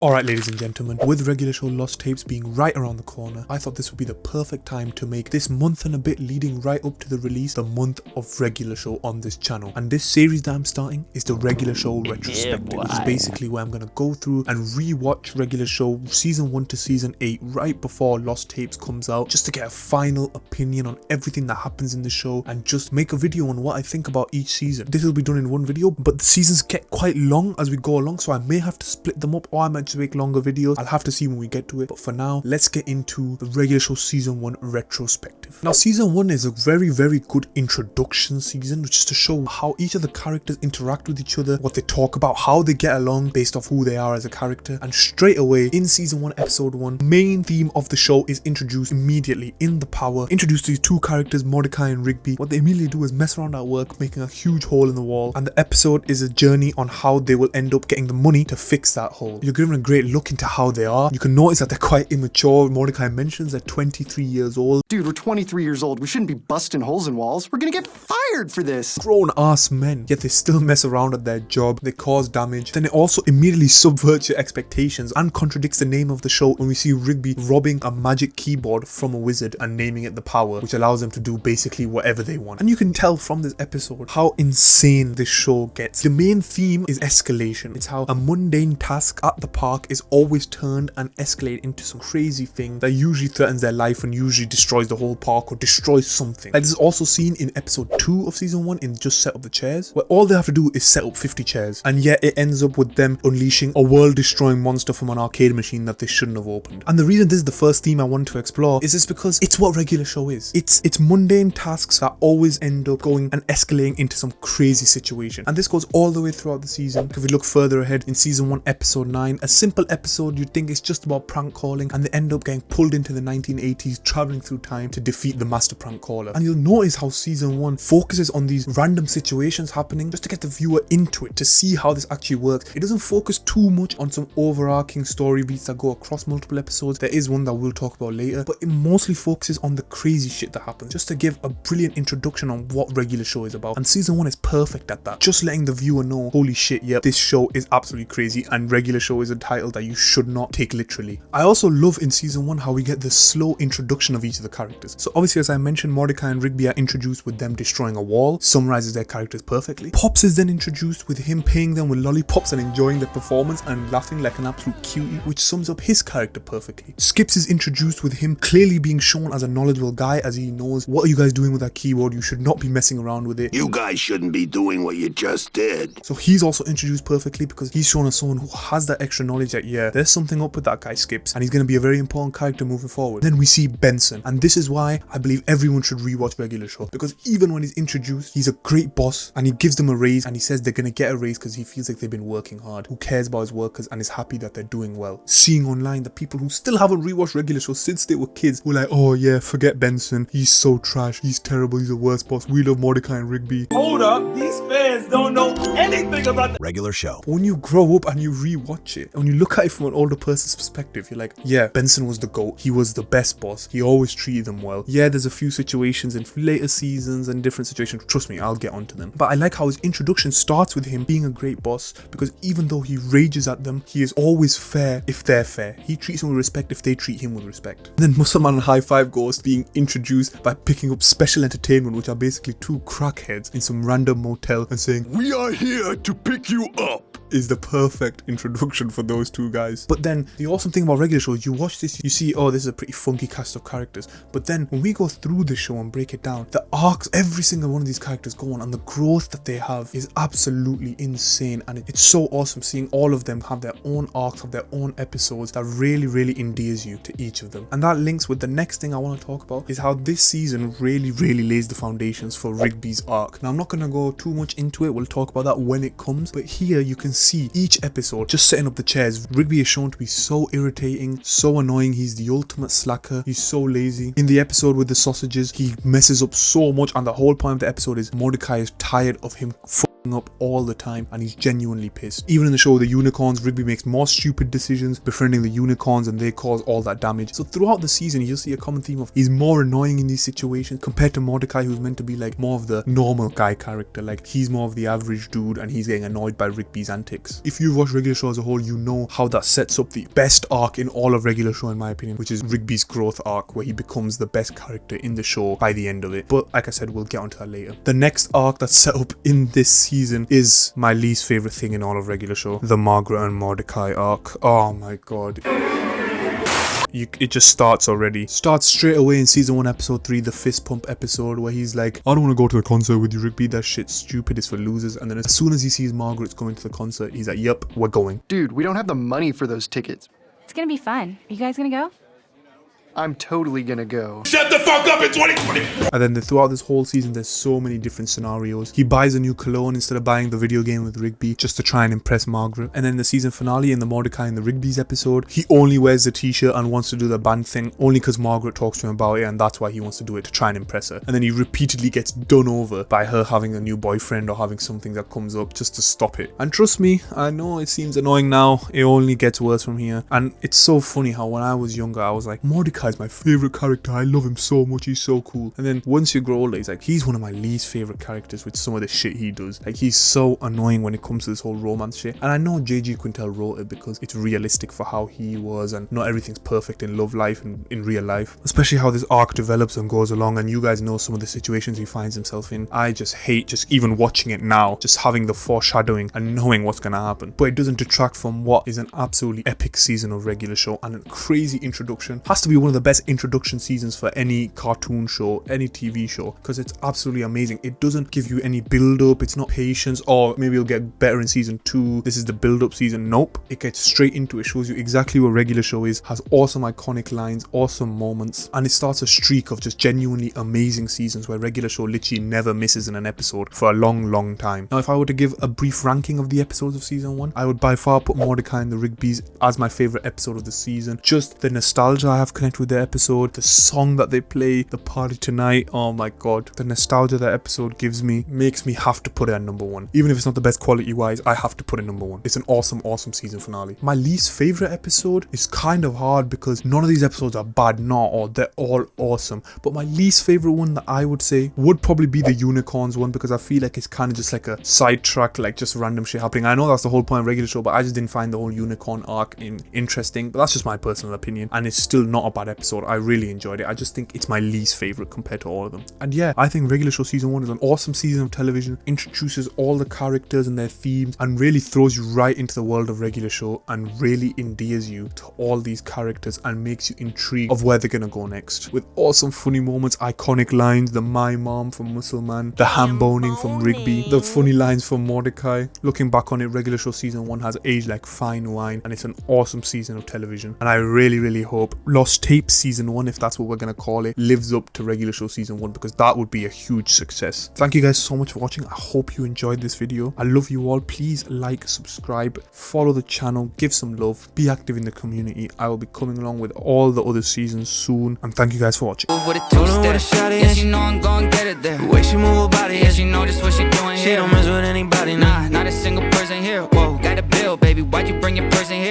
Alright ladies and gentlemen, with regular show Lost Tapes being right around the corner, I thought this would be the perfect time to make this month and a bit leading right up to the release the month of regular show on this channel. And this series that I'm starting is the regular show retrospective, which is basically where I'm going to go through and re-watch regular show season 1 to season 8 right before Lost Tapes comes out, just to get a final opinion on everything that happens in the show and just make a video on what I think about each season. This will be done in one video, but the seasons get quite long as we go along, so I may have to split them up, or I might to make longer videos. I'll have to see when we get to it, but for now let's get into the regular show season 1 retrospective. Now season 1 is a very good introduction season, which is to show how each of the characters interact with each other, what they talk about, how they get along based off who they are as a character. And straight away in season 1 episode 1, main theme of the show is introduced immediately in The Power. Introduced these two characters, Mordecai and Rigby. What they immediately do is mess around at work, making a huge hole in the wall, and the episode is a journey on how they will end up getting the money to fix that hole. You're given a great look into how they are. You can notice that they're quite immature. Mordecai mentions they're 23 years old. Dude, we're 23 years old. We shouldn't be busting holes in walls. We're gonna get fired for this. Grown ass men, yet they still mess around at their job. They cause damage. Then it also immediately subverts your expectations and contradicts the name of the show when we see Rigby robbing a magic keyboard from a wizard and naming it The Power, which allows them to do basically whatever they want. And you can tell from this episode how insane this show gets. The main theme is escalation. It's how a mundane task at the park is always turned and escalate into some crazy thing that usually threatens their life and usually destroys the whole park or destroys something. Like this is also seen in episode 2 of season 1 in Just Set Up the Chairs, where all they have to do is set up 50 chairs, and yet it ends up with them unleashing a world destroying monster from an arcade machine that they shouldn't have opened. And the reason this is the first theme I want to explore is because it's what regular show is. It's mundane tasks that always end up going and escalating into some crazy situation, and this goes all the way throughout the season. If we look further ahead in season 1 episode 9, a simple episode you'd think it's just about prank calling, and they end up getting pulled into the 1980s, traveling through time to defeat the master prank caller. And you'll notice how season 1 focuses on these random situations happening just to get the viewer into it, to see how this actually works. It doesn't focus too much on some overarching story beats that go across multiple episodes. There is one that we'll talk about later, but it mostly focuses on the crazy shit that happens, just to give a brilliant introduction on what regular show is about. And season 1 is perfect at that, just letting the viewer know, holy shit, yep, this show is absolutely crazy, and regular show is a title that you should not take literally. I also love in season 1 how we get the slow introduction of each of the characters. So obviously, as I mentioned, Mordecai and Rigby are introduced with them destroying a wall, summarizes their characters perfectly. Pops is then introduced with him paying them with lollipops and enjoying their performance and laughing like an absolute cutie, which sums up his character perfectly. Skips is introduced with him clearly being shown as a knowledgeable guy, as he knows, what are you guys doing with that keyboard? You should not be messing around with it. You guys shouldn't be doing what you just did. So he's also introduced perfectly because he's shown as someone who has that extra knowledge that, yeah, there's something up with that guy Skips, and he's going to be a very important character moving forward. Then we see Benson, and this is why I believe everyone should rewatch regular show, because even when he's introduced, he's a great boss, and he gives them a raise, and he says they're going to get a raise because he feels like they've been working hard, who cares about his workers and is happy that they're doing well. Seeing online the people who still haven't rewatched regular show since they were kids were like, oh yeah, forget Benson, he's so trash, he's terrible, he's the worst boss, we love Mordecai and Rigby. Hold up, these fans don't know anything about the Regular show. But when you grow up and you rewatch it, and you look at it from an older person's perspective, you're like, yeah, Benson was the GOAT, he was the best boss, he always treated them well. Yeah, there's a few situations in later seasons and different situations, trust me, I'll get onto them. But I like how his introduction starts with him being a great boss, because even though he rages at them, he is always fair if they're fair. He treats them with respect if they treat him with respect. And then Muscleman and High Five Ghost being introduced by picking up Special Entertainment, which are basically two crackheads in some random motel, and saying, We are here to pick you up. is the perfect introduction for those two guys. But then the awesome thing about regular shows, you watch this, you see, oh, this is a pretty funky cast of characters. But then when we go through the show and break it down, the arcs every single one of these characters go on and the growth that they have is absolutely insane. And it's so awesome seeing all of them have their own arcs, have their own episodes that really endears you to each of them. And that links with the next thing I want to talk about, is how this season really lays the foundations for Rigby's arc. Now I'm not going to go too much into it, we'll talk about that when it comes, but here you can see each episode just setting up the chairs. Rigby is shown to be so irritating, so annoying, he's the ultimate slacker, he's so lazy. In the episode with the sausages, he messes up so much, and the whole point of the episode is Mordecai is tired of him up all the time, and he's genuinely pissed. Even in the show The Unicorns, Rigby makes more stupid decisions befriending the unicorns, and they cause all that damage. So throughout the season, you'll see a common theme of he's more annoying in these situations compared to Mordecai, who's meant to be like more of the normal guy character. Like he's more of the average dude, and he's getting annoyed by Rigby's antics. If you've watched Regular Show as a whole, you know how that sets up the best arc in all of Regular Show, in my opinion, which is Rigby's growth arc, where he becomes the best character in the show by the end of it. But like I said, we'll get onto that later. The next arc that's set up in this season is my least favorite thing in all of Regular Show, the Margaret and Mordecai arc. Oh my god. It just starts already. Starts straight away in season 1, episode 3, the fist pump episode, where he's like, I don't want to go to the concert with you, Rigby. That shit's stupid. It's for losers. And then as soon as he sees Margaret's going to the concert, he's like, yep, we're going. Dude, we don't have the money for those tickets. It's gonna be fun. Are you guys gonna go? I'm totally gonna go. Shut the fuck up in 2020! And then throughout this whole season, there's so many different scenarios. He buys a new cologne instead of buying the video game with Rigby, just to try and impress Margaret. And then the season finale, in the Mordecai and the Rigby's episode, he only wears the t-shirt and wants to do the band thing only because Margaret talks to him about it, and that's why he wants to do it, to try and impress her. And then he repeatedly gets done over by her having a new boyfriend or having something that comes up just to stop it. And trust me, I know it seems annoying now, it only gets worse from here. And it's so funny how when I was younger, I was like, Mordecai's my favorite character, I love him so much, he's so cool. And then once you grow older, he's like, he's one of my least favorite characters with some of the shit he does. Like, he's so annoying when it comes to this whole romance shit. And I know J.G. Quintel wrote it because it's realistic for how he was, and not everything's perfect in love life and in real life, especially how this arc develops and goes along. And you guys know some of the situations he finds himself in. I just hate just even watching it now, just having the foreshadowing and knowing what's gonna happen. But it doesn't detract from what is an absolutely epic season of Regular Show and a crazy introduction. Has to be one of the best introduction seasons for any cartoon show, any TV show, because it's absolutely amazing. It doesn't give you any build up, it's not patience, or maybe it'll get better in season 2, this is the build up season. Nope, it gets straight into it, shows you exactly what Regular Show is, has awesome iconic lines, awesome moments, and it starts a streak of just genuinely amazing seasons where Regular Show literally never misses in an episode for a long time. Now, if I were to give a brief ranking of the episodes of season 1, I would by far put Mordecai and the Rigbys as my favorite episode of the season. Just the nostalgia I have connected with the episode, the song that they play, the party tonight, oh my god, the nostalgia that episode gives me makes me have to put it at number 1. Even if it's not the best quality wise, I have to put it number 1. It's an awesome season finale. My least favorite episode is kind of hard because none of these episodes are bad, they're all awesome. But my least favorite one that I would say would probably be the Unicorns one, because I feel like it's kind of just like a sidetrack, like just random shit happening. I know that's the whole point of Regular Show, but I just didn't find the whole unicorn arc interesting. But that's just my personal opinion, and it's still not a bad episode. I really enjoyed it. I just think it's my least favorite compared to all of them. And yeah, I think Regular Show season 1 is an awesome season of television, introduces all the characters and their themes, and really throws you right into the world of Regular Show and really endears you to all these characters and makes you intrigued of where they're gonna go next, with awesome funny moments, iconic lines, the my mom from Muscle Man, the ham boning from Rigby, the funny lines from Mordecai. Looking back on it, Regular Show season 1 has aged like fine wine, and it's an awesome season of television. And I really hope Lost Tapes season 1, if that's what we're gonna call it, lives up to Regular Show season 1, because that would be a huge success. Thank you guys so much for watching. I hope you enjoyed this video. I love you all. Please like, subscribe, follow the channel, give some love, be active in the community. I will be coming along with all the other seasons soon, and thank you guys for watching. With a two-step, yeah, she know I'm gon' get it there. The way she move her body, yeah, she know just what she doing here. She don't mess with anybody, nah, not a single person here. Whoa, got a bill, baby, why'd you bring your person here?